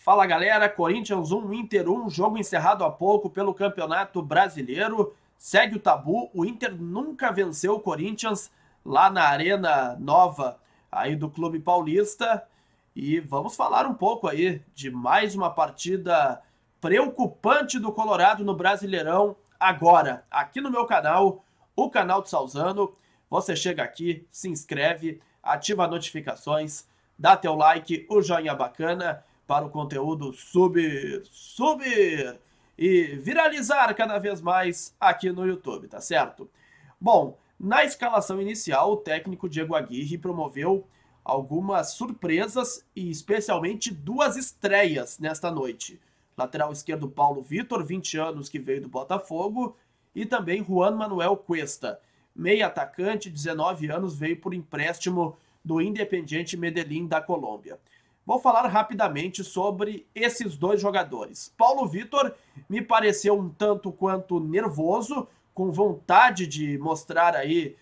Fala galera, Corinthians 1, Inter 1, jogo encerrado há pouco pelo Campeonato Brasileiro. Segue o tabu, o Inter nunca venceu o Corinthians lá na Arena Nova aí do Clube Paulista. E vamos falar um pouco aí de mais uma partida preocupante do Colorado no Brasileirão agora, aqui no meu canal, o canal do Salzano. Você chega aqui, se inscreve, ativa as notificações, dá teu like, o joinha bacana para o conteúdo subir e viralizar cada vez mais aqui no YouTube, tá certo? Bom, na escalação inicial, o técnico Diego Aguirre promoveu algumas surpresas e especialmente duas estreias nesta noite. Lateral esquerdo Paulo Vitor, 20 anos, que veio do Botafogo, e também Juan Manuel Cuesta, meio atacante, 19 anos, veio por empréstimo do Independiente Medellín da Colômbia. Vou falar rapidamente sobre esses dois jogadores. Paulo Vitor me pareceu um tanto quanto nervoso, com vontade de mostrar aí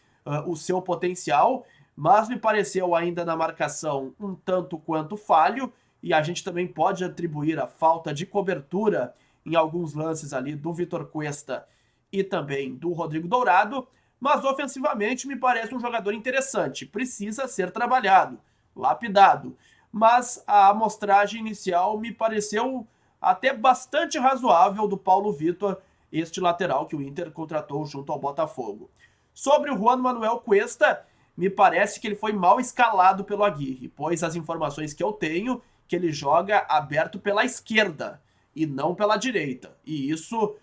o seu potencial, mas me pareceu ainda na marcação um tanto quanto falho, e a gente também pode atribuir a falta de cobertura em alguns lances ali do Vitor Cuesta e também do Rodrigo Dourado, mas ofensivamente me parece um jogador interessante, precisa ser trabalhado, lapidado, mas a amostragem inicial me pareceu até bastante razoável do Paulo Vitor, este lateral que o Inter contratou junto ao Botafogo. Sobre o Juan Manuel Cuesta, me parece que ele foi mal escalado pelo Aguirre, pois as informações que eu tenho que ele joga aberto pela esquerda e não pela direita. E isso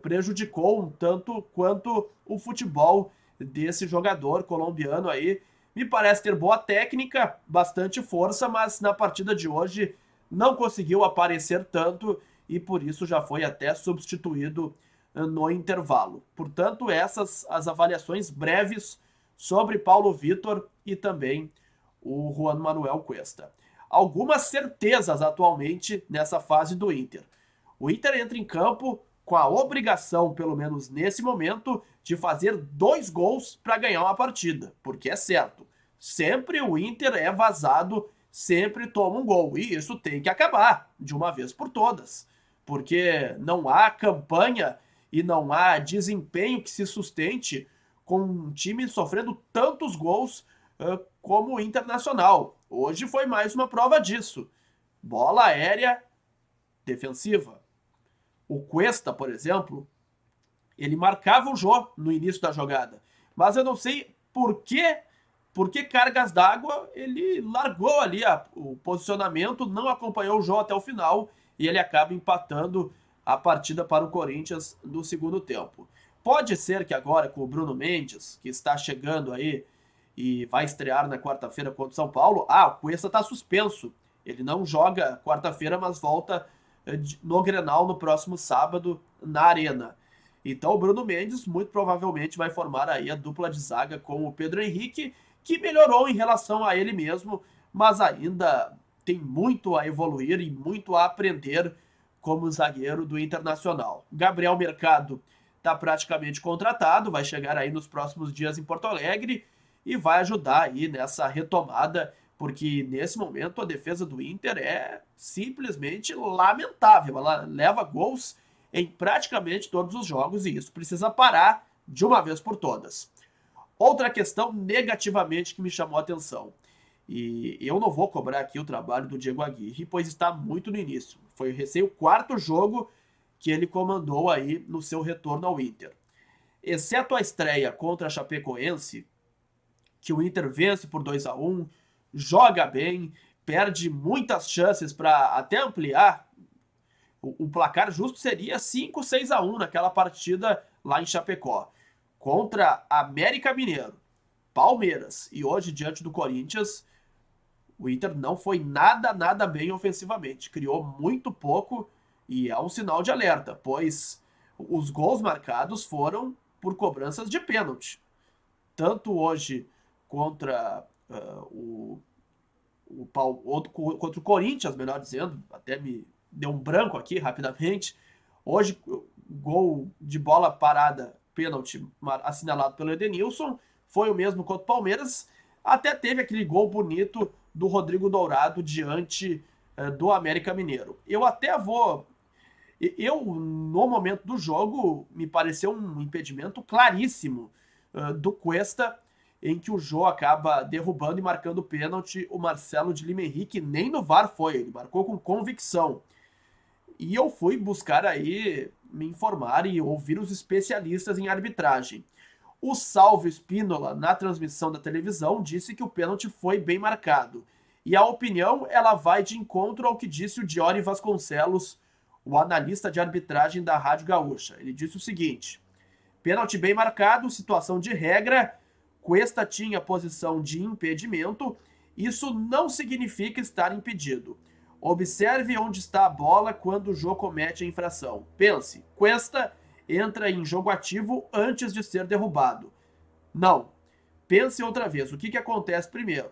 prejudicou um tanto quanto o futebol desse jogador colombiano aí. Me parece ter boa técnica, bastante força, mas na partida de hoje não conseguiu aparecer tanto e por isso já foi até substituído no intervalo. Portanto, essas as avaliações breves sobre Paulo Vitor e também o Juan Manuel Cuesta. Algumas certezas atualmente nessa fase do Inter. O Inter entra em campo com a obrigação, pelo menos nesse momento, de fazer 2 gols para ganhar uma partida, porque é certo, sempre o Inter é vazado, sempre toma um gol, e isso tem que acabar de uma vez por todas, porque não há campanha e não há desempenho que se sustente com um time sofrendo tantos gols como o Internacional. Hoje foi mais uma prova disso. Bola aérea defensiva. O Cuesta, por exemplo, ele marcava o Jô no início da jogada. Mas eu não sei por que cargas d'água ele largou ali o posicionamento, não acompanhou o Jô até o final e ele acaba empatando a partida para o Corinthians no segundo tempo. Pode ser que agora com o Bruno Mendes, que está chegando aí e vai estrear na quarta-feira contra o São Paulo, o Cuesta está suspenso. Ele não joga quarta-feira, mas volta no Grenal no próximo sábado na Arena. Então o Bruno Mendes muito provavelmente vai formar aí a dupla de zaga com o Pedro Henrique, que melhorou em relação a ele mesmo, mas ainda tem muito a evoluir e muito a aprender como zagueiro do Internacional. Gabriel Mercado está praticamente contratado, vai chegar aí nos próximos dias em Porto Alegre e vai ajudar aí nessa retomada, porque nesse momento a defesa do Inter é simplesmente lamentável. Ela leva gols em praticamente todos os jogos e isso precisa parar de uma vez por todas. Outra questão negativamente que me chamou a atenção, e eu não vou cobrar aqui o trabalho do Diego Aguirre, pois está muito no início. Foi recém o 4º jogo que ele comandou aí no seu retorno ao Inter. Exceto a estreia contra a Chapecoense, que o Inter vence por 2-1, joga bem, perde muitas chances para até ampliar. O placar justo seria 5-6-1 naquela partida lá em Chapecó. Contra América Mineiro, Palmeiras e hoje diante do Corinthians, o Inter não foi nada bem ofensivamente. Criou muito pouco e é um sinal de alerta, pois os gols marcados foram por cobranças de pênalti. Tanto hoje contra contra o Corinthians, melhor dizendo, até me deu um branco aqui rapidamente. Hoje, gol de bola parada, pênalti assinalado pelo Edenilson, foi o mesmo contra o Palmeiras. Até teve aquele gol bonito do Rodrigo Dourado diante do América Mineiro. Eu até vou... no momento do jogo, me pareceu um impedimento claríssimo do Cuesta, em que o Jô acaba derrubando e marcando pênalti. O Marcelo de Lima Henrique nem no VAR foi, ele marcou com convicção. E eu fui buscar aí me informar e ouvir os especialistas em arbitragem. O Salvo Espínola, na transmissão da televisão, disse que o pênalti foi bem marcado. E a opinião, ela vai de encontro ao que disse o Diori Vasconcelos, o analista de arbitragem da Rádio Gaúcha. Ele disse o seguinte: pênalti bem marcado, situação de regra, Cuesta tinha posição de impedimento, isso não significa estar impedido. Observe onde está a bola quando o Jô comete a infração. Pense, Cuesta entra em jogo ativo antes de ser derrubado. Não. Pense outra vez, o que acontece primeiro?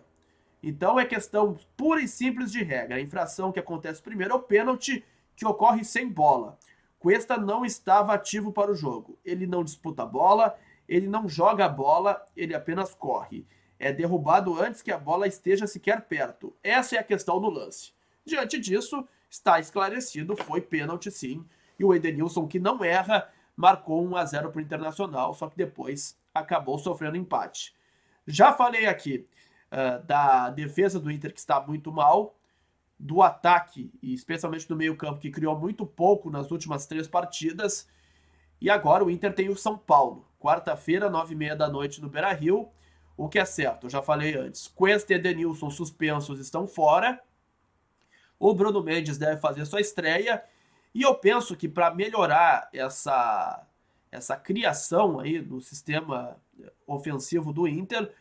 Então é questão pura e simples de regra. A infração que acontece primeiro é o pênalti, que ocorre sem bola. Cuesta não estava ativo para o jogo. Ele não disputa a bola, ele não joga a bola, ele apenas corre. É derrubado antes que a bola esteja sequer perto. Essa é a questão no lance. Diante disso, está esclarecido, foi pênalti sim. E o Edenilson, que não erra, marcou 1-0 para o Internacional, só que depois acabou sofrendo empate. Já falei aqui da defesa do Inter, que está muito mal, do ataque, e especialmente do meio-campo, que criou muito pouco nas últimas 3 partidas. E agora o Inter tem o São Paulo, quarta-feira, 9h30 da noite no Beira-Rio. O que é certo, eu já falei antes, Cuesta e Edenilson suspensos estão fora. O Bruno Mendes deve fazer sua estreia. E eu penso que para melhorar essa criação aí do sistema ofensivo do Inter,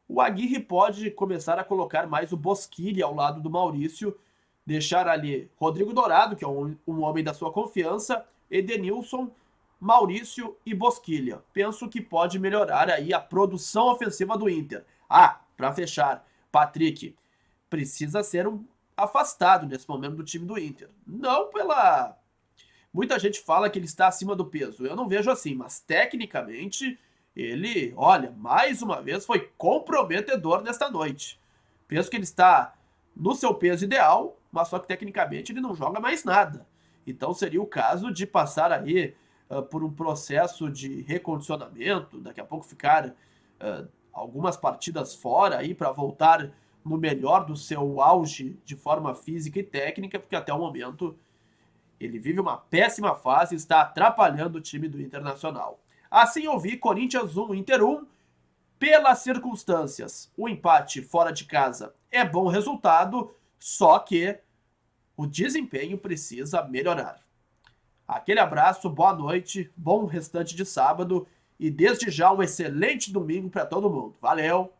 o Aguirre pode começar a colocar mais o Bosquilha ao lado do Maurício, deixar ali Rodrigo Dourado, que é um homem da sua confiança, Edenilson, Maurício e Bosquilha. Penso que pode melhorar aí a produção ofensiva do Inter. Para fechar, Patrick precisa ser afastado nesse momento do time do Inter. Não pela... Muita gente fala que ele está acima do peso. Eu não vejo assim, mas tecnicamente ele, olha, mais uma vez foi comprometedor nesta noite. Penso que ele está no seu peso ideal, mas só que tecnicamente ele não joga mais nada. Então seria o caso de passar aí por um processo de recondicionamento, daqui a pouco ficar algumas partidas fora aí para voltar no melhor do seu auge de forma física e técnica, porque até o momento ele vive uma péssima fase e está atrapalhando o time do Internacional. Assim eu vi Corinthians 1, Inter 1, pelas circunstâncias. O empate fora de casa é bom resultado, só que o desempenho precisa melhorar. Aquele abraço, boa noite, bom restante de sábado e desde já um excelente domingo para todo mundo. Valeu!